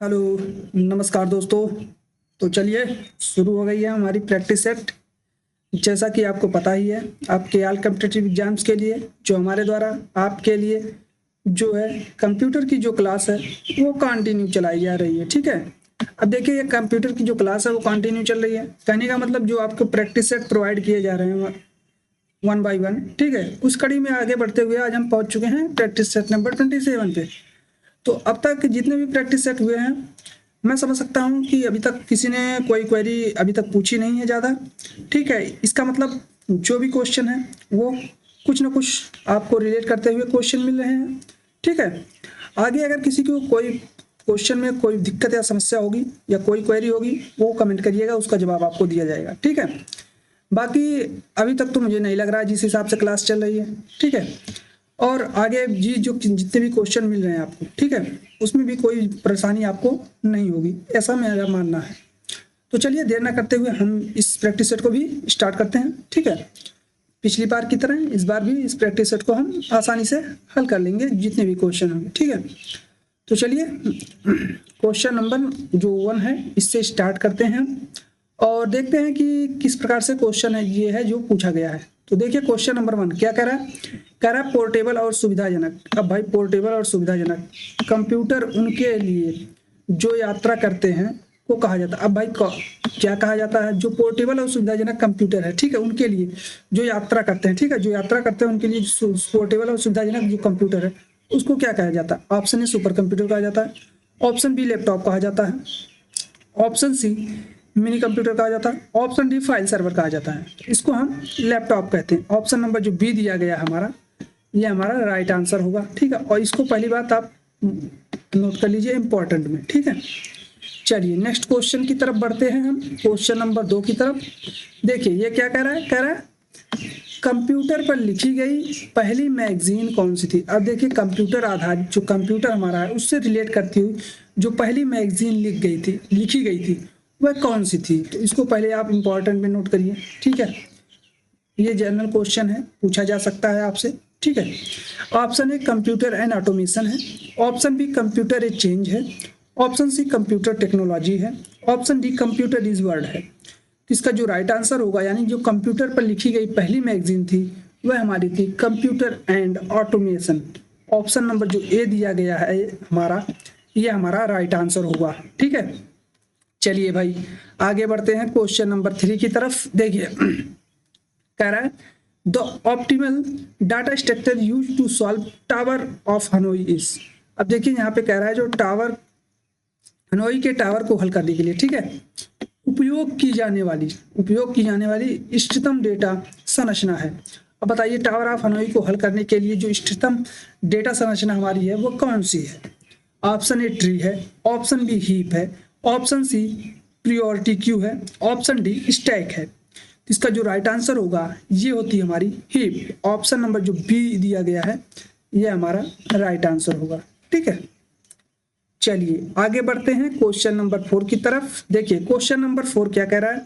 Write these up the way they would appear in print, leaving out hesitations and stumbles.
Hello. नमस्कार दोस्तों। तो चलिए, शुरू हो गई है हमारी प्रैक्टिस सेट। जैसा कि आपको पता ही है, आपके ऑल कॉम्पिटिटिव एग्जाम्स के लिए जो हमारे द्वारा आपके लिए जो है कंप्यूटर की जो क्लास है वो कंटिन्यू चलाई जा रही है। ठीक है, अब देखिए ये कंप्यूटर की जो क्लास है वो कंटिन्यू चल रही है। कहने का मतलब जो आपको प्रैक्टिस सेट प्रोवाइड किए जा रहे हैं वन बाय वन, ठीक है, उस कड़ी में आगे बढ़ते हुए आज हम पहुंच चुके हैं प्रैक्टिस सेट नंबर 27 पे। तो अब तक जितने भी प्रैक्टिस सेट हुए हैं, मैं समझ सकता हूँ कि अभी तक किसी ने कोई क्वेरी अभी तक पूछी नहीं है ज़्यादा। ठीक है, इसका मतलब जो भी क्वेश्चन है वो कुछ ना कुछ आपको रिलेट करते हुए क्वेश्चन मिल रहे हैं। ठीक है, आगे अगर किसी को कोई क्वेश्चन में कोई दिक्कत या समस्या होगी या कोई क्वेरी होगी वो कमेंट करिएगा, उसका जवाब आपको दिया जाएगा। ठीक है, बाकी अभी तक तो मुझे नहीं लग रहा है जिस हिसाब से क्लास चल रही है। ठीक है, और आगे जी जो जितने भी क्वेश्चन मिल रहे हैं आपको, ठीक है, उसमें भी कोई परेशानी आपको नहीं होगी, ऐसा मेरा मानना है। तो चलिए देर ना करते हुए हम इस प्रैक्टिस सेट को भी स्टार्ट करते हैं। ठीक है, पिछली बार की तरह इस बार भी इस प्रैक्टिस सेट को हम आसानी से हल कर लेंगे जितने भी क्वेश्चन होंगे। ठीक है, तो चलिए क्वेश्चन नंबर जो 1 है इससे स्टार्ट करते हैं और देखते हैं कि किस प्रकार से क्वेश्चन है ये है जो पूछा गया है। तो देखिए क्वेश्चन नंबर 1 क्या कह रहा है, कह रहा है पोर्टेबल और सुविधाजनक। अब भाई पोर्टेबल और सुविधाजनक कंप्यूटर उनके लिए जो यात्रा करते हैं को कहा जाता है। अब भाई क्या कहा जाता है, जो पोर्टेबल और सुविधाजनक कंप्यूटर है, ठीक है, उनके लिए जो यात्रा करते हैं, ठीक है, जो यात्रा करते हैं उनके लिए पोर्टेबल और सुविधाजनक जो कंप्यूटर है उसको क्या कहा जाता है। ऑप्शन ए सुपर कंप्यूटर कहा जाता है, ऑप्शन बी लैपटॉप कहा जाता है, ऑप्शन सी मिनी कंप्यूटर कहा जाता है, ऑप्शन डी फाइल सर्वर कहा जाता है। इसको हम लैपटॉप कहते हैं। ऑप्शन नंबर जो बी दिया गया हमारा, ये हमारा राइट आंसर होगा। ठीक है, और इसको पहली बात आप नोट कर लीजिए इंपॉर्टेंट में। ठीक है, चलिए नेक्स्ट क्वेश्चन की तरफ बढ़ते हैं हम, क्वेश्चन नंबर 2 की तरफ। देखिए ये क्या कह रहा है, कह रहा है कंप्यूटर पर लिखी गई पहली मैगजीन कौन सी थी। अब देखिए कंप्यूटर आधारित जो कंप्यूटर हमारा है उससे रिलेट करती हुई जो पहली मैगजीन लिखी गई थी वह कौन सी थी। तो इसको पहले आप इंपॉर्टेंट में नोट करिए। ठीक है, ये जनरल क्वेश्चन है, पूछा जा सकता है आपसे। ठीक है, option A computer and automation है, option B computer a change है, ऑप्शन सी कंप्यूटर टेक्नोलॉजी है, option D computer is word है। इसका जो राइट आंसर होगा, यानी जो कंप्यूटर पर लिखी गई पहली मैगजीन थी वह हमारी थी computer and automation. Option number जो ए दिया गया है हमारा, ये हमारा राइट आंसर होगा। ठीक है, चलिए भाई आगे बढ़ते हैं क्वेश्चन नंबर 3 की तरफ। देखिए कह रहा है the optimal data structure use to solve tower of Hanoi is. अब देखिए यहाँ पे कह रहा है जो टावर हनोई के टावर को हल करने के लिए, ठीक है, उपयोग की जाने वाली इष्टतम डेटा संरचना है। अब बताइए टावर ऑफ हनोई को हल करने के लिए जो इष्टतम डेटा संरचना हमारी है वो कौन सी है। ऑप्शन ए ट्री है, ऑप्शन बी हीप है, ऑप्शन सी प्रियोरिटी क्यू है, ऑप्शन डी स्टैक है। इसका जो राइट आंसर होगा ये होती है हमारी हीप। ऑप्शन नंबर जो बी दिया गया है ये हमारा राइट आंसर होगा। ठीक है, चलिए आगे बढ़ते हैं क्वेश्चन नंबर 4 की तरफ। देखिए क्वेश्चन नंबर 4 क्या कह रहा है,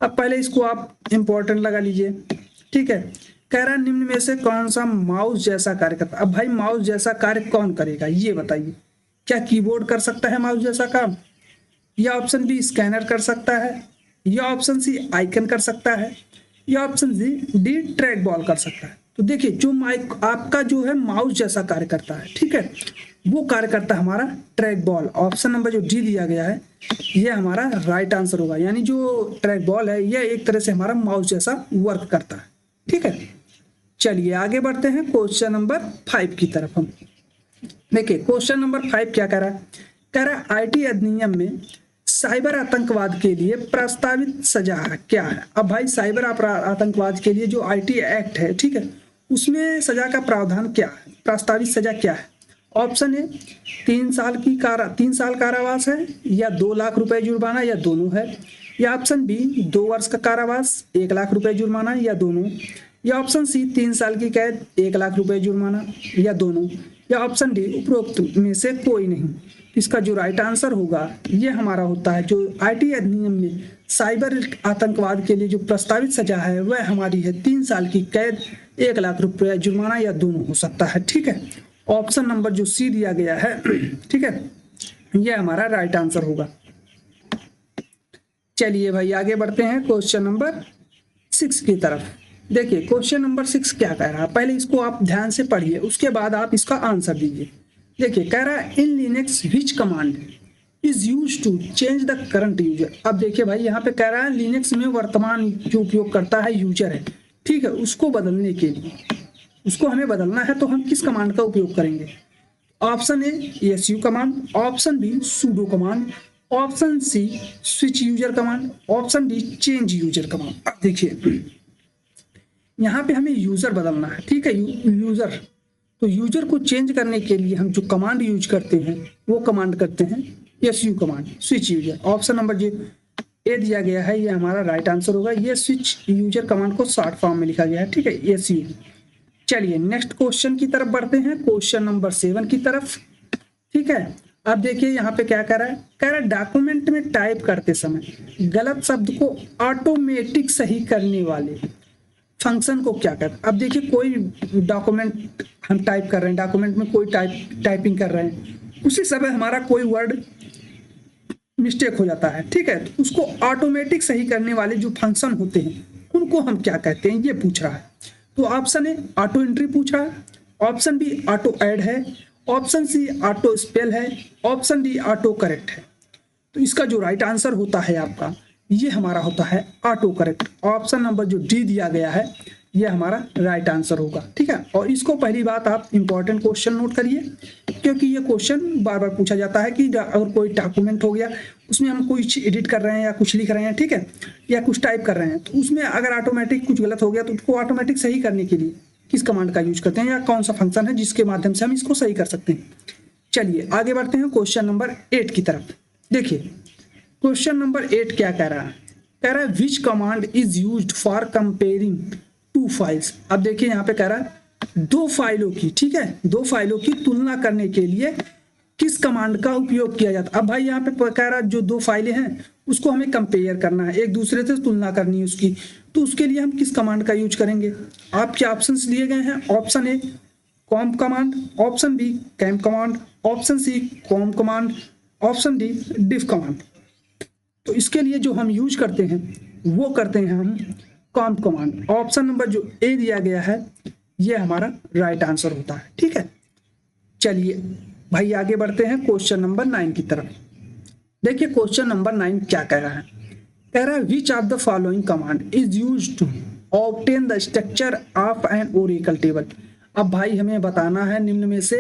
अब पहले इसको आप इंपॉर्टेंट लगा लीजिए। ठीक है, कह रहा है निम्न में से कौन सा माउस जैसा कार्य करता है। अब भाई माउस जैसा कार्य कौन करेगा ये बताइए। क्या कीबोर्ड कर सकता है माउस जैसा काम, या ऑप्शन बी स्कैनर कर सकता है, या ऑप्शन सी आइकन कर सकता है, या ऑप्शन डी ट्रैक बॉल कर सकता है। तो देखिए जो माइक आपका जो है माउस जैसा कार्य करता है, ठीक है, वो कार्य करता है हमारा ट्रैक बॉल। ऑप्शन नंबर जो डी दिया गया है ये हमारा राइट आंसर होगा, यानी जो ट्रैक बॉल है यह एक तरह से हमारा माउस जैसा वर्क करता है। ठीक है, चलिए आगे बढ़ते हैं क्वेश्चन नंबर 5 की तरफ हम। देखिए क्वेश्चन नंबर 5 क्या कह रहा है, कह रहा है आईटी अधिनियम में साइबर आतंकवाद के लिए प्रस्तावित सजा क्या है। अब भाई साइबर आतंकवाद के लिए जो आईटी एक्ट है, ठीक है, उसमें सजा का प्रावधान क्या है, प्रस्तावित सजा क्या है। ऑप्शन ए 3 साल कारावास है, या 2 लाख रुपए जुर्माना, या दोनों है, या ऑप्शन बी 2 वर्ष का कारावास 1 लाख रुपए जुर्माना, या दोनों, या ऑप्शन सी 3 साल की कैद 1 लाख रुपए जुर्माना, या दोनों, या ऑप्शन डी उपरोक्त में से कोई नहीं। इसका जो राइट आंसर होगा ये हमारा होता है जो आईटी अधिनियम में साइबर आतंकवाद के लिए जो प्रस्तावित सजा है वह हमारी है 3 साल की कैद 1 लाख रुपए जुर्माना, या दोनों हो सकता है। ठीक है, ऑप्शन नंबर जो सी दिया गया है, ठीक है, यह हमारा राइट आंसर होगा। चलिए भाई आगे बढ़ते हैं क्वेश्चन नंबर 6 की तरफ। देखिए क्वेश्चन नंबर 6 क्या कह रहा है, पहले इसको आप ध्यान से पढ़िए, उसके बाद आप इसका आंसर दीजिए। देखिए कह रहा है in Linux which command is use to change the current user. अब देखिए भाई यहाँ पे कह रहा है लिनक्स में वर्तमान जो उपयोग करता है यूजर है, ठीक है, उसको बदलने के लिए, उसको हमें बदलना है तो हम किस कमांड का उपयोग करेंगे। Option A su command, option B sudo command, option C switch user command, option D change user command. अब देखिए यहाँ पे हमें यूजर बदलना है, ठीक है, यूजर, तो यूजर को चेंज करने के लिए हम जो कमांड यूज करते हैं वो कमांड करते हैं su command, switch user. Option number जो ए दिया गया है ये हमारा राइट आंसर होगा। ये स्विच यूजर कमांड को शॉर्ट फॉर्म में लिखा गया है, ठीक है, su। चलिए नेक्स्ट क्वेश्चन की तरफ बढ़ते हैं, क्वेश्चन नंबर 7 की तरफ, ठीक है। अब देखिए यहाँ पे क्या कह रहा है डॉक्यूमेंट में टाइप करते समय गलत शब्द को ऑटोमेटिक सही करने वाले फंक्शन को क्या कहते हैं। अब देखिए कोई डॉक्यूमेंट हम टाइप कर रहे हैं, डॉक्यूमेंट में कोई टाइपिंग कर रहे हैं, उसी समय हमारा कोई वर्ड मिस्टेक हो जाता है, ठीक है, तो उसको ऑटोमेटिक सही करने वाले जो फंक्शन होते हैं उनको हम क्या कहते हैं, ये पूछ रहा है। तो ऑप्शन ए ऑटो एंट्री पूछ रहा है, ऑप्शन बी ऑटो ऐड है, ऑप्शन सी ऑटो स्पेल है, ऑप्शन डी ऑटो करेक्ट है। तो इसका जो राइट आंसर होता है आपका ये हमारा होता है ऑटो करेक्ट। ऑप्शन नंबर जो डी दिया गया है ये हमारा राइट आंसर होगा, ठीक है। और इसको पहली बात आप इंपॉर्टेंट क्वेश्चन नोट करिए, क्योंकि ये क्वेश्चन बार बार पूछा जाता है कि अगर कोई डॉक्यूमेंट हो गया उसमें हम कुछ एडिट कर रहे हैं या कुछ लिख रहे हैं, ठीक है, या कुछ टाइप कर रहे हैं, तो उसमें अगर ऑटोमेटिक कुछ गलत हो गया तो उसको ऑटोमेटिक सही करने के लिए किस कमांड का यूज करते हैं या कौन सा फंक्शन है जिसके माध्यम से हम इसको सही कर सकते हैं। चलिए आगे बढ़ते हैं क्वेश्चन नंबर 8 की तरफ। देखिए क्वेश्चन नंबर 8 क्या कह रहा है, कह रहा है which command is used for comparing two files. अब देखिए यहाँ पे कह रहा है दो फाइलों की, ठीक है, दो फाइलों की तुलना करने के लिए किस कमांड का उपयोग किया जाता है। अब भाई यहाँ पे कह रहा है जो दो फाइलें हैं उसको हमें कंपेयर करना है, एक दूसरे से तुलना करनी है उसकी, तो उसके लिए हम किस कमांड का यूज करेंगे। आपके ऑप्शंस लिए गए हैं, option A comm command, option B cam command, option C comm command, option D diff command. तो इसके लिए जो हम यूज करते हैं वो करते हैं हम कॉम कमांड। ऑप्शन नंबर जो ए दिया गया है ये हमारा राइट आंसर होता है, ठीक है। चलिए भाई आगे बढ़ते हैं क्वेश्चन नंबर 9 की तरफ। देखिए क्वेश्चन नंबर 9 क्या कह रहा है, कह रहा है which of the following command is used to obtain the structure of an Oracle table. अब भाई हमें बताना है निम्न में से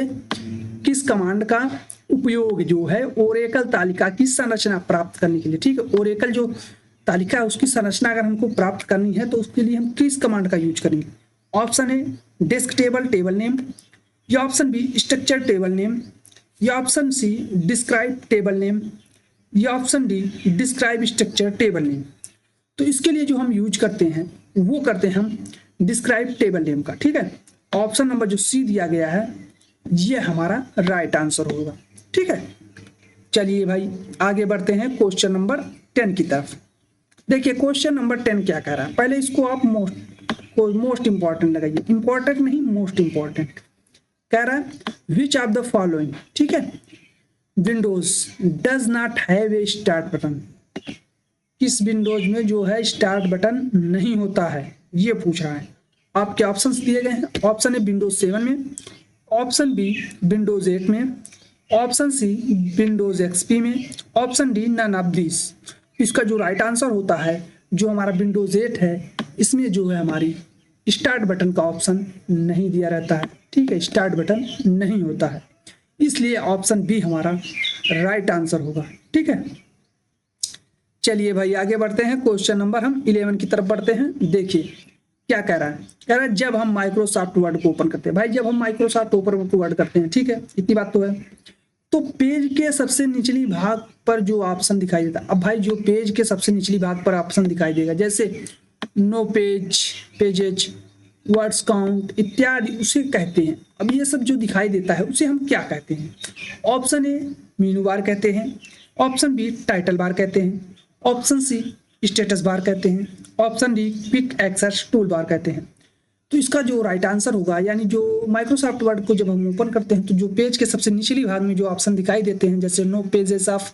किस कमांड का उपयोग जो है ओरेकल तालिका की संरचना प्राप्त करने के लिए, ठीक है, ओरेकल जो तालिका है उसकी संरचना अगर हमको प्राप्त करनी है तो उसके लिए हम किस कमांड का यूज करेंगे। Option A desc table table name, या option B structure table name, या option C describe table name, या option D describe structure table name. तो इसके लिए जो हम यूज करते हैं वो करते हैं हम डिस्क्राइब टेबल नेम का, ठीक है। ऑप्शन नंबर जो सी दिया गया है ये हमारा राइट आंसर होगा, ठीक है। चलिए भाई आगे बढ़ते हैं क्वेश्चन नंबर 10 की तरफ। देखिए क्वेश्चन नंबर 10 क्या कह रहा है, पहले इसको आप मोस्ट इंपॉर्टेंट लगाइए, इंपॉर्टेंट नहीं मोस्ट इंपॉर्टेंट। कह रहा है विच ऑफ द फॉलोइंग, ठीक है, Windows does not have a start button. किस विंडोज में जो है स्टार्ट बटन नहीं होता है ये पूछ रहा है। आपके ऑप्शंस दिए गए हैं, ऑप्शन ए विंडोज 7 में, ऑप्शन बी विंडोज 8 में, ऑप्शन सी विंडोज एक्सपी में, option D none of this. इसका जो राइट आंसर होता है जो हमारा विंडोज 8 है इसमें जो है हमारी स्टार्ट बटन का ऑप्शन नहीं दिया रहता है, ठीक है, स्टार्ट बटन नहीं होता है, इसलिए ऑप्शन बी हमारा राइट आंसर होगा, ठीक है। चलिए भाई आगे बढ़ते हैं क्वेश्चन नंबर हम 11 की तरफ बढ़ते हैं। देखिए क्या कह रहा है, कह रहा है जब हम माइक्रोसॉफ्ट वर्ड को ओपन करते हैं, भाई जब हम माइक्रोसॉफ्ट वर्ड करते हैं, ठीक है, इतनी बात तो है, तो पेज के सबसे निचली भाग पर जो ऑप्शन दिखाई देता है। अब भाई जो पेज के सबसे निचली भाग पर ऑप्शन दिखाई देगा जैसे no page, pages, words count इत्यादि उसे कहते हैं। अब ये सब जो दिखाई देता है उसे हम क्या कहते हैं। ऑप्शन ए मेनू बार कहते हैं, ऑप्शन बी टाइटल बार कहते हैं, ऑप्शन सी स्टेटस बार कहते हैं, option D quick access tool bar कहते हैं। तो इसका जो राइट आंसर होगा, यानी जो माइक्रोसॉफ्ट वर्ड को जब हम ओपन करते हैं तो जो पेज के सबसे निचली भाग में जो ऑप्शन दिखाई देते हैं, जैसे no pages of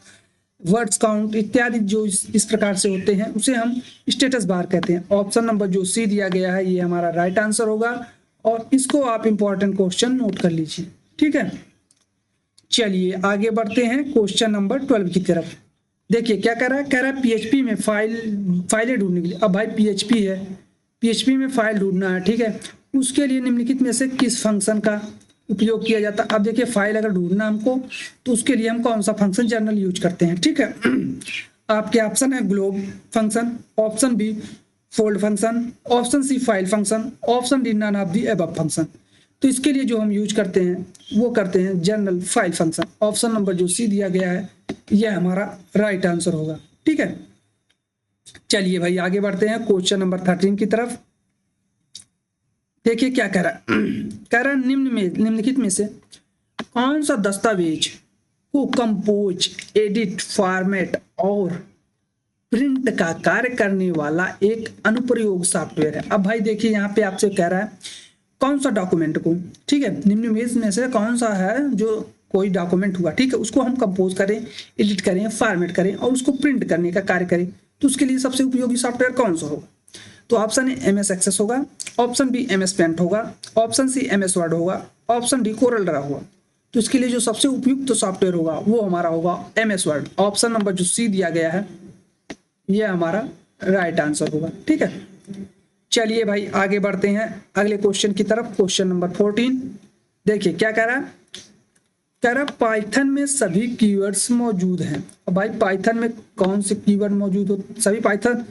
words count इत्यादि, जो इस प्रकार से होते हैं, उसे हम स्टेटस बार कहते हैं। ऑप्शन नंबर जो सी दिया गया है ये हमारा राइट आंसर होगा, और इसको आप इंपॉर्टेंट क्वेश्चन नोट कर लीजिए। ठीक है, चलिए आगे बढ़ते हैं क्वेश्चन नंबर 12 की तरफ। देखिए क्या कह रहा है पीएचपी में फाइलें ढूंढने के लिए। अब भाई पीएचपी है, पीएचपी में फाइल ढूंढना है, ठीक है, उसके लिए निम्नलिखित में से किस फंक्शन का उपयोग किया जाता है। अब देखिए फाइल अगर ढूंढना हमको तो उसके लिए हम कौन सा फंक्शन जनरल यूज करते हैं। ठीक है, आपके ऑप्शन है glob function, option B fold function, option C file function, option D none of the above function. तो इसके लिए जो हम यूज करते हैं वो करते हैं general file function. Option number जो सी दिया गया है यह हमारा राइट आंसर होगा। ठीक है, चलिए भाई आगे बढ़ते हैं क्वेश्चन नंबर 13 की तरफ। देखिए क्या कह रहा है, कह रहा है निम्नलिखित में से कौन सा दस्तावेज को कंपोज, एडिट, फॉर्मेट और प्रिंट का कार्य करने वाला एक अनुप्रयोग सॉफ्टवेयर है। अब भाई देखिए यहाँ पे आपसे कह रहा है कौन सा डॉक्यूमेंट को, ठीक है, निम्नलिखित में से कौन सा है जो कोई डॉक्यूमेंट हुआ, ठीक है, उसको हम कंपोज करें, एडिट करें, फॉर्मेट करें और उसको प्रिंट करने का कार्य करें, तो उसके लिए सबसे उपयोगी सॉफ्टवेयर कौन सा होगा। तो ऑप्शन ए एमएस एक्सेस होगा, ऑप्शन बी एमएस पेंट होगा, ऑप्शन सी एमएस वर्ड होगा, ऑप्शन डी कोरल ड्रा होगा। तो इसके लिए जो सबसे उपयुक्त तो सॉफ्टवेयर होगा वो हमारा होगा एमएस वर्ड। ऑप्शन नंबर जो सी दिया गया है यह हमारा राइट आंसर होगा। ठीक है, चलिए भाई आगे बढ़ते हैं अगले क्वेश्चन की तरफ। क्वेश्चन नंबर 14 देखिए क्या कह रहा है, कह रहा है पाइथन में सभी कीवर्ड्स मौजूद हैं। अब भाई पाइथन में कौन से कीवर्ड मौजूद हो, सभी पाइथन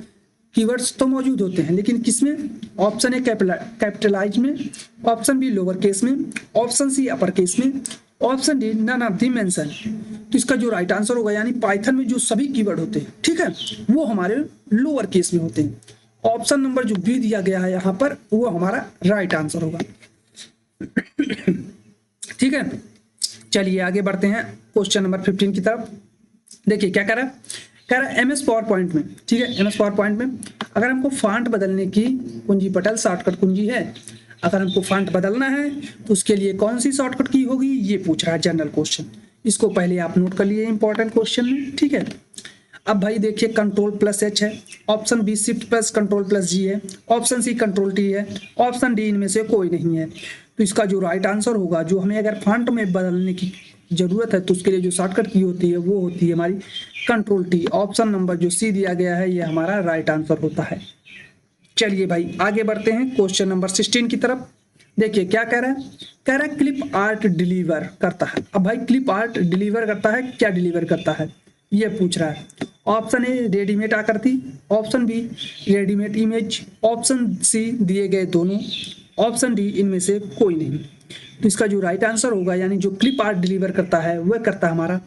कीवर्ड्स तो मौजूद होते हैं, लेकिन किसमें। ऑप्शन ए कैपिटलाइज में, ऑप्शन बी लोअर केस में, ऑप्शन सी अपर केस में, option D none of the mention. तो इसका जो राइट आंसर होगा, यानी पाइथन में जो सभी कीवर्ड होते हैं, ठीक है, वो हमारे लोअर केस में होते हैं। ऑप्शन नंबर जो बी दिया गया है यहाँ पर वो हमारा राइट आंसर होगा। ठीक है, चलिए आगे बढ़ते हैं क्वेश्चन नंबर 15 की तरफ। देखिए क्या कह रहा है, कह रहा है एमएस पावर पॉइंट में, ठीक है, एमएस पावर पॉइंट में अगर हमको फॉन्ट बदलने की कुंजी पटल शॉर्टकट कुंजी है, अगर हमको फॉन्ट बदलना है तो उसके लिए कौन सी शॉर्टकट की होगी, ये पूछ रहा है जनरल क्वेश्चन। इसको पहले आप नोट कर लिए इंपॉर्टेंट क्वेश्चन में। ठीक है, अब भाई देखिए कंट्रोल+H है, ऑप्शन बी शिफ्ट+कंट्रोल+G है, ऑप्शन सी कंट्रोल+T है, ऑप्शन डी इनमें से कोई नहीं है। तो इसका जो राइट आंसर होगा, जो हमें अगर फॉन्ट में बदलने की जरूरत है तो उसके लिए जो शॉर्टकट की होती है वो होती है हमारी कंट्रोल+T। ऑप्शन नंबर जो सी दिया गया है ये हमारा राइट आंसर होता है। चलिए भाई आगे बढ़ते हैं क्वेश्चन नंबर 16 की तरफ। देखिए क्या कह रहा है, कह रहा है क्लिप आर्ट डिलीवर करता है। अब भाई क्लिप आर्ट डिलीवर करता है, क्या डिलीवर करता है ये पूछ रहा है। ऑप्शन ए रेडीमेड आकृति, option B readymade image, option C दिए गए दोनों, ऑप्शन डी इनमें से कोई नहीं। तो इसका जो राइट आंसर होगा, यानी जो क्लिप आर्ट डिलीवर करता है वह करता है हमारा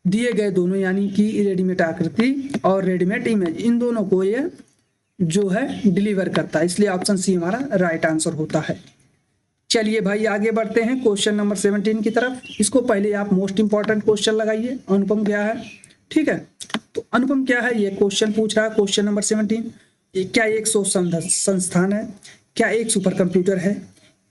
दिए गए दोनों, यानी कि रेडीमेड आकृति और रेडीमेड इमेज, इन दोनों को ये जो है डिलीवर करता है, इसलिए ऑप्शन सी हमारा राइट आंसर होता है। चलिए भाई आगे बढ़ते हैं क्वेश्चन नंबर 17 की तरफ। इसको पहले आप मोस्ट इंपॉर्टेंट क्वेश्चन लगाइए, अनुपम क्या है। ठीक है, तो अनुपम क्या है ये क्वेश्चन पूछ रहा है। क्वेश्चन नंबर 17, क्या एक शोध संस्थान है, क्या एक सुपर कंप्यूटर है,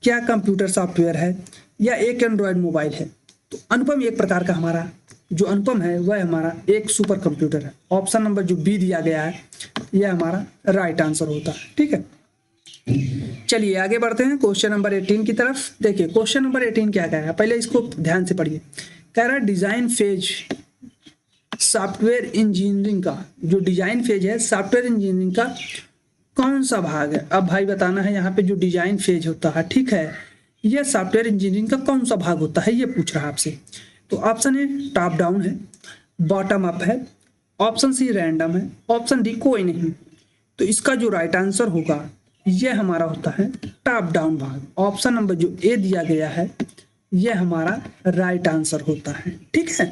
क्या कंप्यूटर सॉफ्टवेयर है, या एक एंड्रॉयड मोबाइल है। तो अनुपम एक प्रकार का हमारा जो अनुपम है वह हमारा एक सुपर कंप्यूटर है। ऑप्शन नंबर जो बी दिया गया है यह हमारा राइट आंसर होता है। ठीक है, चलिए आगे बढ़ते हैं क्वेश्चन नंबर 18 की तरफ। देखिए क्वेश्चन नंबर 18 क्या कह रहा है, पहले इसको ध्यान से पढ़िए। कह रहा है डिजाइन फेज सॉफ्टवेयर इंजीनियरिंग का, जो डिजाइन फेज है सॉफ्टवेयर इंजीनियरिंग का कौन सा भाग है। अब भाई बताना है यहाँ पे जो डिजाइन फेज होता है, ठीक है, यह सॉफ्टवेयर इंजीनियरिंग का कौन सा भाग होता है ये पूछ रहा है आपसे। तो ऑप्शन ए टॉप डाउन है, बॉटम अप है, ऑप्शन सी रैंडम है, ऑप्शन डी कोई नहीं। तो इसका जो राइट आंसर होगा यह हमारा होता है टॉप डाउन भाग। ऑप्शन नंबर जो ए दिया गया है यह हमारा राइट आंसर होता है। ठीक है,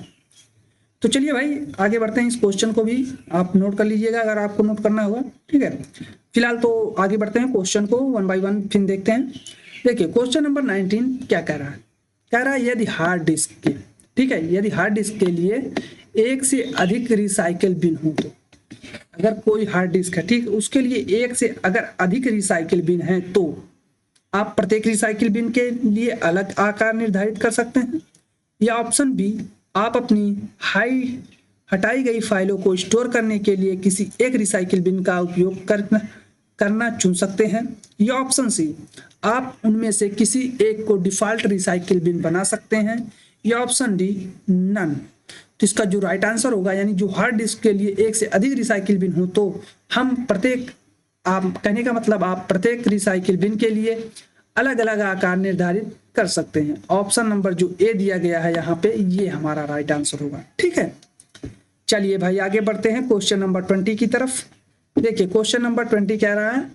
तो चलिए भाई आगे बढ़ते हैं। इस क्वेश्चन को भी आप नोट कर लीजिएगा अगर आपको नोट करना होगा। ठीक है, फिलहाल तो आगे बढ़ते हैं, क्वेश्चन को 1 बाय 1 फिर देखते हैं। देखिए क्वेश्चन नंबर 19 क्या कह रहा है, कह रहा है यदि हार्ड डिस्क के, ठीक है, यदि हार्ड डिस्क के लिए एक से अधिक रिसाइकल बिन हो तो अगर कोई हार्ड डिस्क है, ठीक, उसके लिए एक से अगर अधिक रिसाइकिल बिन है तो आप प्रत्येक रिसाइकिल बिन के लिए अलग आकार निर्धारित कर सकते हैं। या ऑप्शन बी, आप अपनी हटाई गई फाइलों को स्टोर करने के लिए किसी एक रिसाइकिल बिन का उपयोग करना चुन सकते हैं। या ऑप्शन सी, आप उनमें से किसी एक को डिफॉल्ट रिसाइकिल बिन बना सकते हैं। या ऑप्शन डी, नन। तो इसका जो राइट आंसर होगा, यानी जो हार्ड डिस्क के लिए एक से अधिक रिसाइकिल बिन हो तो हम प्रत्येक, आप कहने का मतलब आप प्रत्येक रिसाइकिल बिन के लिए अलग अलग आकार निर्धारित कर सकते हैं। ऑप्शन नंबर जो ए दिया गया है यहाँ पे, ये हमारा राइट आंसर होगा। ठीक है, चलिए भाई आगे बढ़ते हैं क्वेश्चन नंबर 20 की तरफ। देखिए क्वेश्चन नंबर 20 कह रहा है,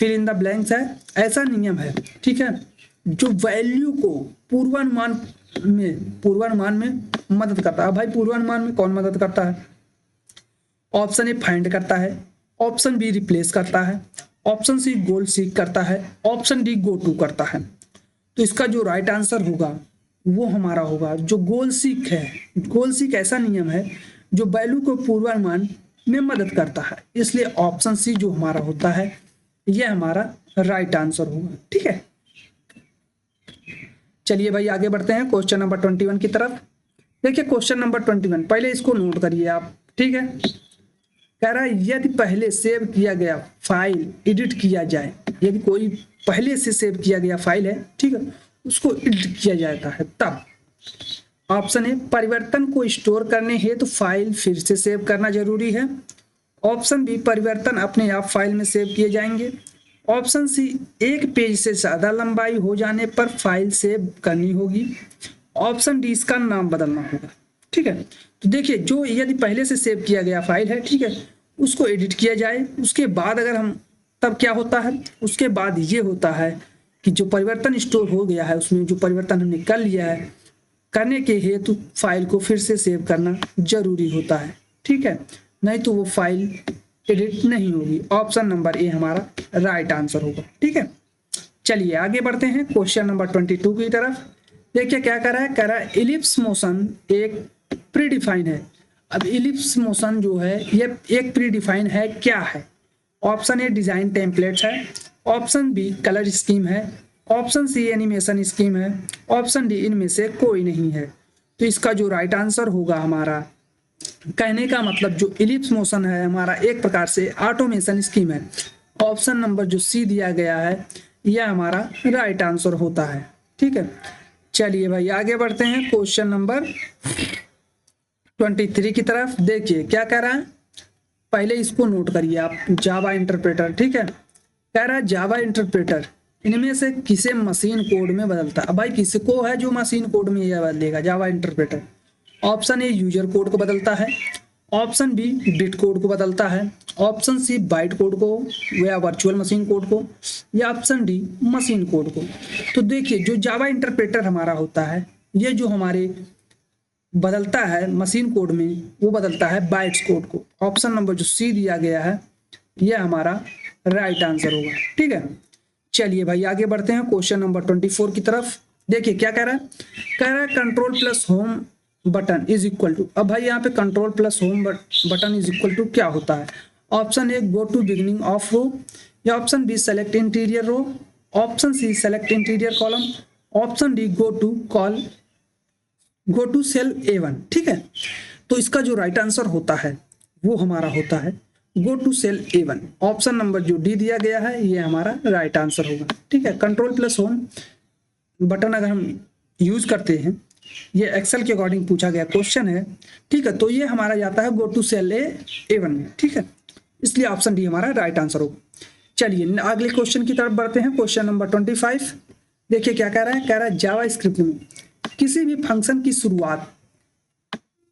फिल इन द ब्लैंक्स है। ऐसा नियम है, ठीक है, जो वैल्यू को पूर्वानुमान में मदद करता है। भाई पूर्वानुमान में कौन मदद करता है? ऑप्शन ए फाइंड करता है, ऑप्शन बी रिप्लेस करता है, ऑप्शन सी गोल सीक करता है, ऑप्शन डी गो टू करता है। तो इसका जो राइट आंसर होगा वो हमारा होगा जो गोल सीक है। गोल सीक ऐसा नियम है जो वैल्यू को पूर्वानुमान में मदद करता है, इसलिए ऑप्शन सी जो हमारा होता है ये हमारा राइट आंसर होगा। ठीक है, चलिए भाई आगे बढ़ते हैं क्वेश्चन नंबर 21 की तरफ। देखिए क्वेश्चन नंबर 21, पहले इसको नोट करिए आप। ठीक है, कह रहा है यदि पहले सेव किया गया फाइल एडिट किया जाए, यदि कोई पहले से सेव किया गया फाइल है, ठीक है, उसको एडिट किया जाता है तब। ऑप्शन ए, परिवर्तन को स्टोर करने हेतु फाइल फिर से सेव करना जरूरी है। ऑप्शन बी, परिवर्तन अपने आप फाइल में सेव किए जाएंगे। ऑप्शन सी, एक पेज से ज्यादा लंबाई हो जाने पर फाइल सेव करनी होगी। ऑप्शन डी, इसका नाम बदलना होगा। ठीक है, तो देखिए जो यदि पहले से सेव किया गया फाइल है, ठीक है, उसको एडिट किया जाए, उसके बाद अगर हम, तब क्या होता है, उसके बाद ये होता है कि जो परिवर्तन स्टोर हो गया है उसमें जो परिवर्तन हमने कर लिया है, करने के हेतु फाइल को फिर से सेव करना जरूरी होता है। ठीक है, नहीं तो वो फाइल एडिट नहीं होगी। ऑप्शन नंबर ए हमारा राइट आंसर होगा। ठीक है, चलिए आगे बढ़ते हैं क्वेश्चन नंबर 22 की तरफ। देखिए क्या कर रहा है, कह रहा है इलिप्स मोशन एक प्रीडिफाइन है। अब इलिप्स मोशन जो है ये एक प्रीडिफाइन है, क्या है? ऑप्शन ए, डिजाइन टेम्पलेट्स है। ऑप्शन बी, कलर स्कीम है। ऑप्शन सी, एनिमेशन स्कीम है। ऑप्शन डी, इनमें से कोई नहीं है। तो इसका जो राइट आंसर होगा हमारा, कहने का मतलब जो इलिप्स मोशन है हमारा एक प्रकार से ऑटोमेशन स्कीम है। ऑप्शन नंबर जो सी दिया गया है यह हमारा राइट आंसर होता है। ठीक है, चलिए भाई आगे बढ़ते हैं क्वेश्चन नंबर 23 की तरफ। देखिए क्या कह रहा है, पहले इसको नोट करिए आप, जावा इंटरप्रेटर। ठीक है, कह रहा है जावा इंटरप्रेटर इनमें से किसे मशीन कोड में बदलता है? अब भाई किसको है जो मशीन कोड में यह बदलेगा? जावा interpreter. Option A, user code को बदलता है। ऑप्शन बी, बिट कोड को बदलता है। ऑप्शन सी, बाइट कोड को या वर्चुअल मशीन कोड को। या ऑप्शन डी, मशीन कोड को। तो देखिए जो जावा इंटरप्रेटर हमारा होता है, ये जो हमारे बदलता है मशीन कोड में, वो बदलता है बाइट्स कोड को। ऑप्शन नंबर जो सी दिया गया है यह हमारा राइट आंसर होगा। ठीक है, चलिए भाई आगे बढ़ते हैं क्वेश्चन नंबर 24 की तरफ। देखिए क्या कह रहा है, कह रहा है control plus home button is equal to. अब भाई यहाँ पे control plus home button is equal to क्या होता है? Option A, go to beginning of row. या option B, select interior row. Option C, select interior column. Option D, go to cell A1। ठीक है, तो इसका जो राइट आंसर होता है वो हमारा होता है go to cell A1। Option number जो डी दिया गया है ये हमारा राइट आंसर होगा। ठीक है, कंट्रोल प्लस होम बटन अगर हम यूज करते हैं, ये एक्सेल के अकॉर्डिंग पूछा गया क्वेश्चन है। ठीक है, तो ये हमारा जाता है गो टू सेल A1 में। ठीक है, इसलिए ऑप्शन डी हमारा राइट आंसर होगा। चलिए अगले क्वेश्चन की तरफ बढ़ते हैं, क्वेश्चन नंबर 25। देखिए क्या कह रहा है, कह रहा है जावा स्क्रिप्ट में किसी भी फंक्शन की शुरुआत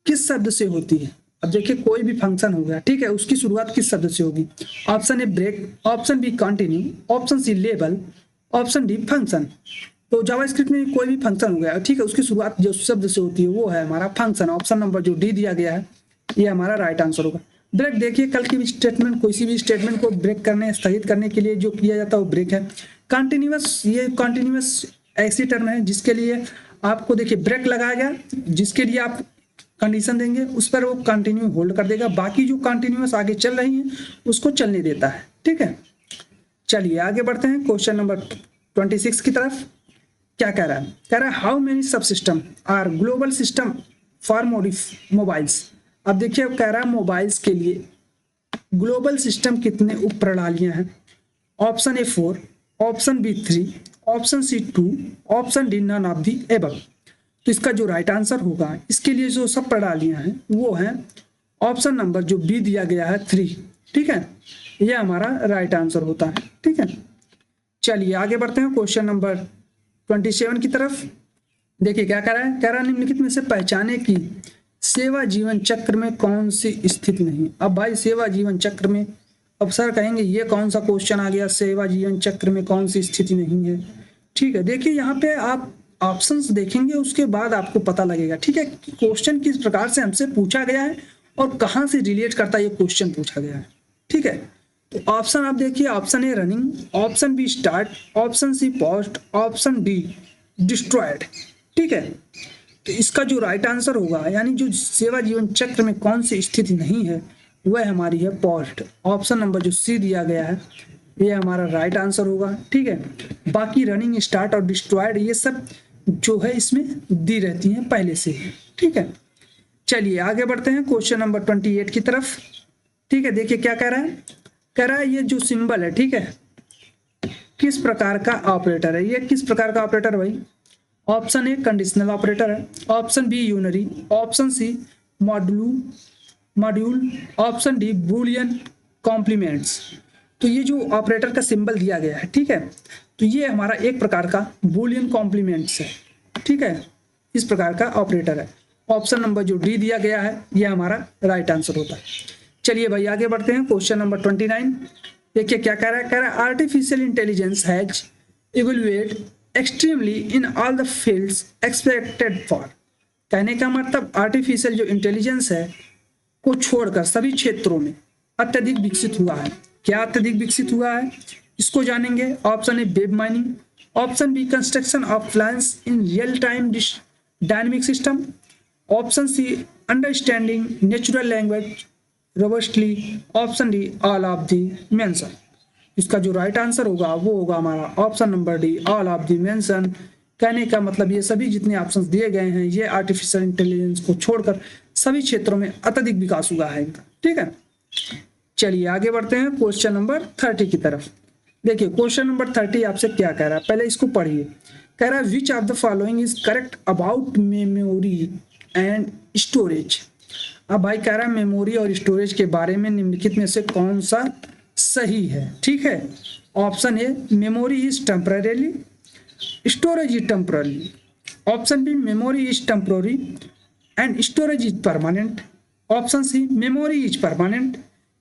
किस शब्द से होती है? अब देखिए कोई भी फंक्शन हो गया, ठीक है, उसकी शुरुआत किस शब्द से होगी? Option A, break. Option B, continue. Option C, label. Option D, function. तो जावास्क्रिप्ट में कोई भी फंक्शन हो गया, ठीक है, उसकी शुरुआत जो शब्द से होती है वो है हमारा फंक्शन। ऑप्शन नंबर जो डी दिया गया है ये हमारा राइट आंसर होगा। ब्रेक, देखिए कल की भी स्टेटमेंट, कोई सी भी स्टेटमेंट को ब्रेक करने, स्थगित करने के लिए जो किया जाता है वो ब्रेक है। कंटिन्यूअस, ये कंटिन्यूअस ऐसी टर्म है जिसके लिए आपको देखिए ब्रेक लगाया गया, जिसके लिए आप कंडीशन देंगे उस पर वो कंटिन्यू होल्ड कर देगा, बाकी जो कंटिन्यूअस आगे चल रही है उसको चलने देता है। ठीक है, चलिए आगे बढ़ते हैं क्वेश्चन नंबर 26 की तरफ। क्या कह रहा है? कह रहा है how many sub system are global system for mobiles. अब देखिए अब कह रहा है मोबाइल्स के लिए ग्लोबल सिस्टम कितने उप प्रणालियां हैं। Option A 4, option B 3, option C 2, option D none of the above. तो इसका जो राइट आंसर होगा इसके लिए जो सब प्रणालियां हैं वो हैं ऑप्शन नंबर जो बी दिया गया है 3। ठीक है, ये हमारा राइट आंसर होता है। ठीक है, चलिए आगे बढ़ते हैं क्वेश्चन नंबर 27 की तरफ। देखिए क्या कह रहा है? कह रहा है निम्नलिखित में से पहचाने की सेवा जीवन चक्र में कौन सी स्थिति नहीं। अब भाई सेवा जीवन चक्र में, अब सर कहेंगे ये कौन सा क्वेश्चन आ गया, सेवा जीवन चक्र में कौन सी स्थिति नहीं है। ठीक है, देखिए यहाँ पे आप ऑप्शंस देखेंगे उसके बाद आपको पता लगेगा। ठीक है, कि क्वेश्चन किस प्रकार से हमसे पूछा गया है और कहाँ से रिलेट करता है ये क्वेश्चन पूछा गया है। ठीक है, तो ऑप्शन आप देखिए, option A running, option B start, option C paused, option D destroyed. ठीक है, तो इसका जो राइट आंसर होगा यानी जो सेवा जीवन चक्र में कौन सी स्थिति नहीं है वह हमारी है पॉज्ड। ऑप्शन नंबर जो सी दिया गया है ये हमारा राइट आंसर होगा। ठीक है, बाकी रनिंग, स्टार्ट और डिस्ट्रॉयड ये सब जो है इसमें दी रहती हैं पहले से ही। ठीक है, चलिए आगे बढ़ते हैं क्वेश्चन नंबर 28 की तरफ। ठीक है, देखिए क्या कह रहा है? कह रहा है ये जो सिंबल है, ठीक है, किस प्रकार का ऑपरेटर है। ये किस प्रकार का ऑपरेटर भाई? ऑप्शन ए कंडीशनल ऑपरेटर है, option B unary, option C module, option D Boolean complements. तो ये जो ऑपरेटर का सिंबल दिया गया है, ठीक है, तो ये हमारा एक प्रकार का बूलियन कॉम्प्लीमेंट्स है। ठीक है, इस प्रकार का ऑपरेटर है। ऑप्शन नंबर जो डी दिया गया है ये हमारा राइट आंसर होता है। चलिए भाई आगे बढ़ते हैं क्वेश्चन नंबर 29। देखिए क्या कह रहा है? कह रहा है artificial intelligence has evolved extremely in all the fields expected for. कहने का मतलब आर्टिफिशियल जो इंटेलिजेंस है को छोड़कर सभी क्षेत्रों में अत्यधिक विकसित हुआ है। क्या अत्यधिक विकसित हुआ है इसको जानेंगे। Option A web mining, option B construction of plans in real time dynamic system, option C understanding natural language robustly, option D all of the mention. इसका जो राइट आंसर होगा वो होगा हमारा option number D all of the mention. कहने का मतलब ये सभी जितने ऑप्शंस दिए गए हैं ये आर्टिफिशियल इंटेलिजेंस को छोड़कर सभी क्षेत्रों में अत्यधिक विकास हुआ है इनका। ठीक है, चलिए आगे बढ़ते हैं क्वेश्चन नंबर 30 की तरफ। देखिए क्वेश्चन नंबर 30 आपसे क्या कह रहा है, पहले इसको पढ़िए। कह रहा है which of the following is correct about memory and storage. अब भाई कह रहा है मेमोरी और स्टोरेज के बारे में निम्नलिखित में से कौन सा सही है। ठीक है, option A memory is temporary, storage is temporary, option B memory is temporary and storage is permanent, option C memory is permanent,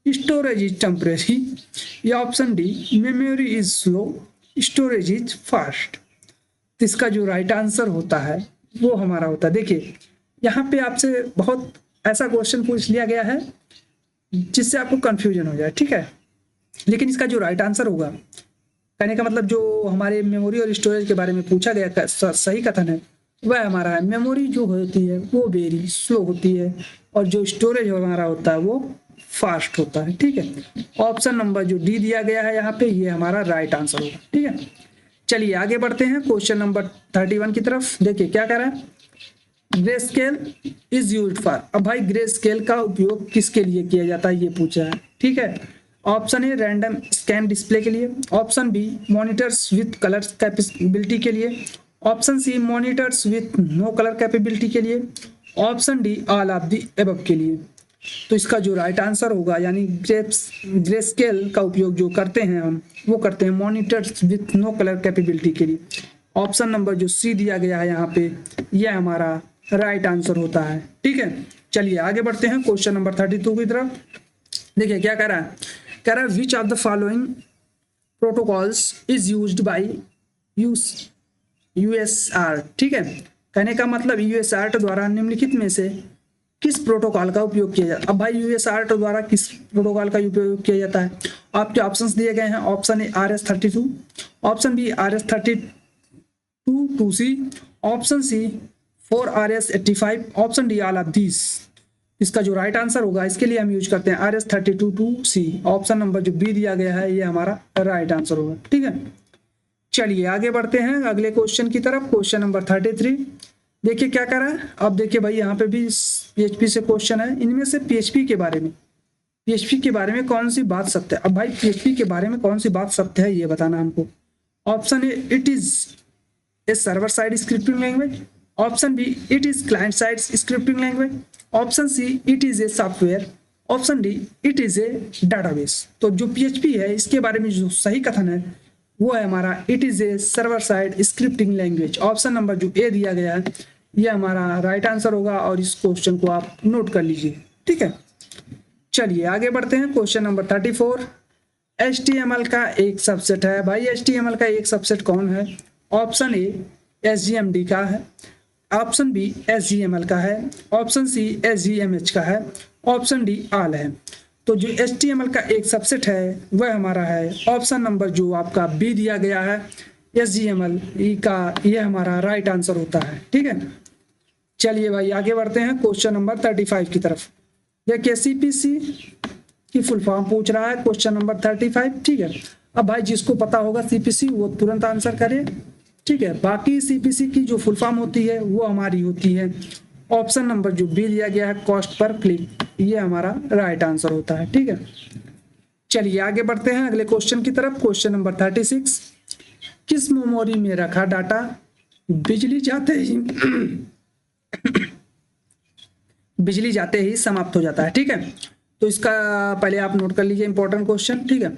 storage is temporary, या option D memory is slow, storage is fast. तो इसका जो right answer होता है वो हमारा होता है, देखिए यहाँ पे आपसे बहुत ऐसा क्वेश्चन पूछ लिया गया है जिससे आपको कंफ्यूजन हो जाए। ठीक है, लेकिन इसका जो राइट आंसर होगा, कहने का मतलब जो हमारे मेमोरी और स्टोरेज के बारे में पूछा गया सही कथन है वह हमारा है मेमोरी जो होती है वो वेरी स्लो होती है और जो स्टोरेज हमारा होता है वो फास्ट होता है। ठीक है, ऑप्शन नंबर जो डी दिया गया है यहाँ पे ये हमारा राइट आंसर होगा। ठीक है, चलिए आगे बढ़ते हैं क्वेश्चन नंबर 31 की तरफ। देखिए क्या कह रहा है, grey scale is used for. अब भाई ग्रे स्केल का उपयोग किसके लिए किया जाता है ये पूछा है। ठीक है, option A random scan display के लिए, option B monitors with colour capability के लिए, option C monitors with no colour capability के लिए, option D all of the above के लिए। तो इसका जो राइट आंसर होगा यानी ग्रे स्केल का उपयोग जो करते हैं हम वो करते हैं monitors with no colour capability के लिए। ऑप्शन नंबर जो सी दिया गया है यहाँ पे यह हमारा राइट आंसर होता है। ठीक है, चलिए आगे बढ़ते हैं क्वेश्चन नंबर 32 की तरफ। देखिए क्या कह रहा है, कह रहा है which of the following protocols is used by USR. ठीक है, कहने का मतलब यूएसआर द्वारा निम्नलिखित में से किस प्रोटोकॉल का उपयोग किया जाता है। अब भाई यूएसआर द्वारा किस प्रोटोकॉल का उपयोग किया जाता है, आपके ऑप्शंस दिए गए हैं। Option A RS-32, option B RS-32 2C, option C 4RS85, option D all of this. इसका जो राइट आंसर होगा इसके लिए हम यूज करते हैं RS32-2C, ऑप्शन नंबर जो बी दिया गया है ये हमारा राइट आंसर होगा। ठीक है, चलिए आगे बढ़ते हैं अगले क्वेश्चन की तरफ। क्वेश्चन नंबर 33 देखिए क्या करा है। अब देखिए भाई यहाँ पे भी PHP से क्वेश्चन है, इनमें से PHP के बारे में कौन सी बात सत्य है। अब भाई PHP के बारे में कौन सी बात सत्य है ये बताना हमको। Option A, it is a server side scripting language. Option B, it is client side scripting language. Option C, it is a software. Option D, it is a database. तो जो PHP है इसके बारे में जो सही कथन है वो है हमारा it is a server side scripting language. Option number जो ए दिया गया है ये हमारा राइट आंसर होगा और इस क्वेश्चन को आप नोट कर लीजिए। ठीक है, चलिए आगे बढ़ते हैं। क्वेश्चन नंबर 34 HTML का एक सबसेट है। भाई HTML का एक सबसेट कौन है। ऑप्शन ए SGMD का है, ऑप्शन बी SGML का है, ऑप्शन सी SGMH का है, ऑप्शन डी ऑल है। तो जो HTML का एक सबसेट है वह हमारा है ऑप्शन नंबर जो आपका बी दिया गया है SGML का, यह हमारा राइट आंसर होता है। ठीक है, चलिए भाई आगे बढ़ते हैं क्वेश्चन नंबर 35 की तरफ। देखिए CPC की फुल फॉर्म पूछ रहा है क्वेश्चन नंबर 35। ठीक है, अब भाई जिसको पता होगा CPC वो तुरंत आंसर करे। ठीक है, बाकी CPC की जो फुल फॉर्म होती है वो हमारी होती है ऑप्शन नंबर जो बी दिया गया है कॉस्ट पर क्लिक, ये हमारा राइट आंसर होता है। ठीक है, चलिए आगे बढ़ते हैं अगले क्वेश्चन की तरफ। क्वेश्चन नंबर 36 किस मेमोरी में रखा डाटा बिजली जाते ही समाप्त हो जाता है। ठीक है, तो इसका पहले आप नोट कर लीजिए इंपॉर्टेंट क्वेश्चन। ठीक है,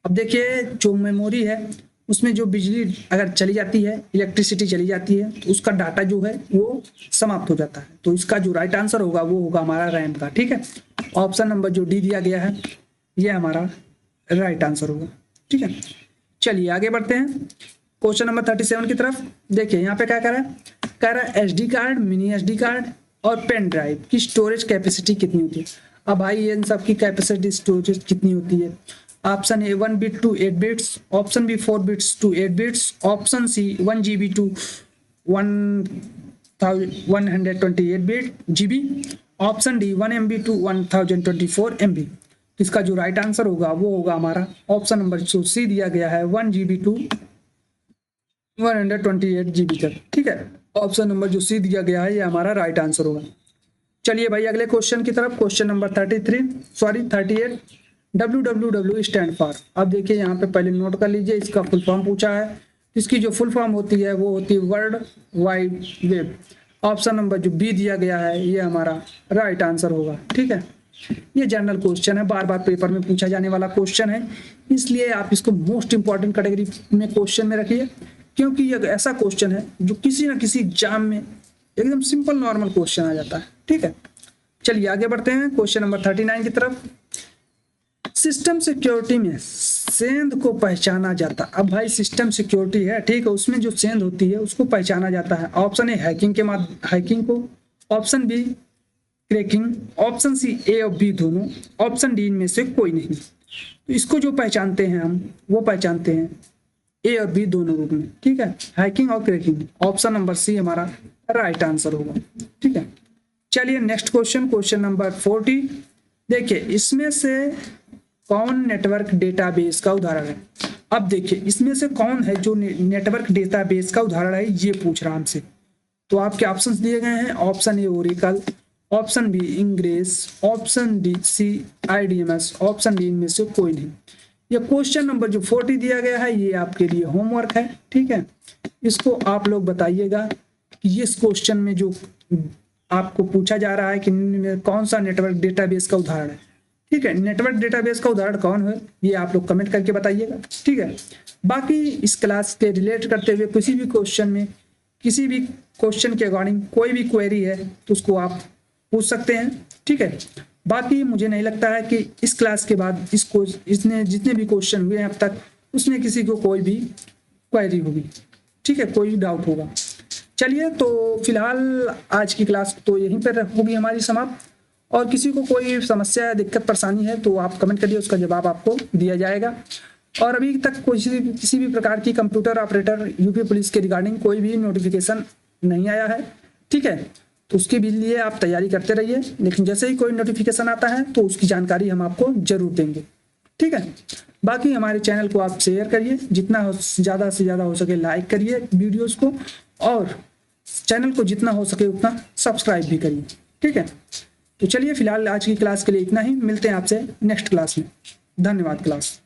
अब देखिए जो मेमोरी है उसमें जो बिजली अगर चली जाती है, इलेक्ट्रिसिटी चली जाती है तो उसका डाटा जो है वो समाप्त हो जाता है। तो इसका जो राइट आंसर होगा वो होगा हमारा रैम का। ठीक है, ऑप्शन नंबर जो डी दिया गया है ये हमारा राइट आंसर होगा। ठीक है, चलिए आगे बढ़ते हैं क्वेश्चन नंबर 37 की तरफ। देखिए यहाँ पे क्या कह रहा है SD card, mini SD card और पेन ड्राइव की स्टोरेज कैपेसिटी कितनी होती है। अब भाई इन सब की कैपेसिटी स्टोरेज कितनी होती है। Option A 1 bit to 8 bits, option B 4 bits to 8 bits, option C 1 GB to 128 GB, option D 1 MB to 1024 MB। इसका जो राइट आंसर होगा वो होगा हमारा ऑप्शन नंबर जो सी दिया गया है 1 GB टू 128 GB तक। ठीक है, ऑप्शन नंबर जो सी दिया गया है ये हमारा राइट आंसर होगा। चलिए भाई अगले क्वेश्चन की तरफ। Question number 38 WWW stand for. अब देखिए यहाँ पे पहले नोट कर लीजिए इसका फुल फॉर्म पूछा है। इसकी जो फुल फॉर्म होती है वो होती है world wide web. Option number जो बी दिया गया है ये हमारा राइट आंसर होगा। ठीक है, ये जनरल क्वेश्चन है, बार बार पेपर में पूछा जाने वाला क्वेश्चन है, इसलिए आप इसको मोस्ट इंपॉर्टेंट कैटेगरी में क्वेश्चन में रखिए, क्योंकि ये ऐसा क्वेश्चन है जो किसी ना किसी एग्जाम में एकदम सिंपल नॉर्मल क्वेश्चन आ जाता है। ठीक है, चलिए आगे बढ़ते हैं क्वेश्चन नंबर 39 की तरफ। सिस्टम सिक्योरिटी में सेंध को पहचाना जाता। अब भाई सिस्टम सिक्योरिटी है, ठीक है, उसमें जो सेंध होती है उसको पहचाना जाता है। ऑप्शन ए हैकिंग को, option B cracking, option C A और बी दोनों, ऑप्शन डी इनमें से कोई नहीं। तो इसको जो पहचानते हैं हम वो पहचानते हैं ए और बी दोनों रूप में। ठीक है, हैकिंग और क्रैकिंग, ऑप्शन नंबर सी हमारा राइट आंसर होगा। ठीक है, चलिए नेक्स्ट क्वेश्चन, क्वेश्चन नंबर 40। देखिए इसमें से कौन नेटवर्क डेटाबेस का उदाहरण है। अब देखिए इसमें से कौन है जो नेटवर्क डेटाबेस का उदाहरण है ये पूछ रहा हमसे। तो आपके ऑप्शंस दिए गए हैं, option A Oracle, option B Ingres, option D C IDMS, option D इनमें से कोई नहीं। ये क्वेश्चन नंबर जो 40 दिया गया है ये आपके लिए होमवर्क है। ठीक है, इसको आप लोग बताइएगा कि इस क्वेश्चन में जो आपको पूछा जा रहा है कि कौन सा नेटवर्क डेटाबेस का उदाहरण है। ठीक है, नेटवर्क डेटाबेस का उदाहरण कौन है ये आप लोग कमेंट करके बताइएगा। ठीक है, बाकी इस क्लास के रिलेट करते हुए किसी भी क्वेश्चन में किसी भी क्वेश्चन के अकॉर्डिंग कोई भी क्वेरी है तो उसको आप पूछ सकते हैं। ठीक है, बाकी मुझे नहीं लगता है कि इस क्लास के बाद इसने जितने भी क्वेश्चन हुए हैं अब तक उसमें किसी को कोई भी क्वेरी होगी। ठीक है, कोई डाउट होगा। चलिए तो फिलहाल आज की क्लास तो यहीं पर होगी हमारी समाप्त, और किसी को कोई समस्या या दिक्कत परेशानी है तो आप कमेंट करिए, उसका जवाब आपको दिया जाएगा। और अभी तक किसी भी प्रकार की कंप्यूटर ऑपरेटर यूपी पुलिस के रिगार्डिंग कोई भी नोटिफिकेशन नहीं आया है। ठीक है। तो उसके भी लिए आप तैयारी करते रहिए, लेकिन जैसे ही कोई नोटिफिकेशन आता है तो उसकी जानकारी हम आपको जरूर देंगे, ठीक है। बाकी हमारे चैनल को आप शेयर करिए, जितना ज़्यादा से ज़्यादा हो सके लाइक करिए वीडियोस को, और चैनल को जितना हो सके उतना सब्सक्राइब भी करिए, ठीक है। तो चलिए फिलहाल आज की क्लास के लिए इतना ही, मिलते हैं आपसे नेक्स्ट क्लास में। धन्यवाद क्लास।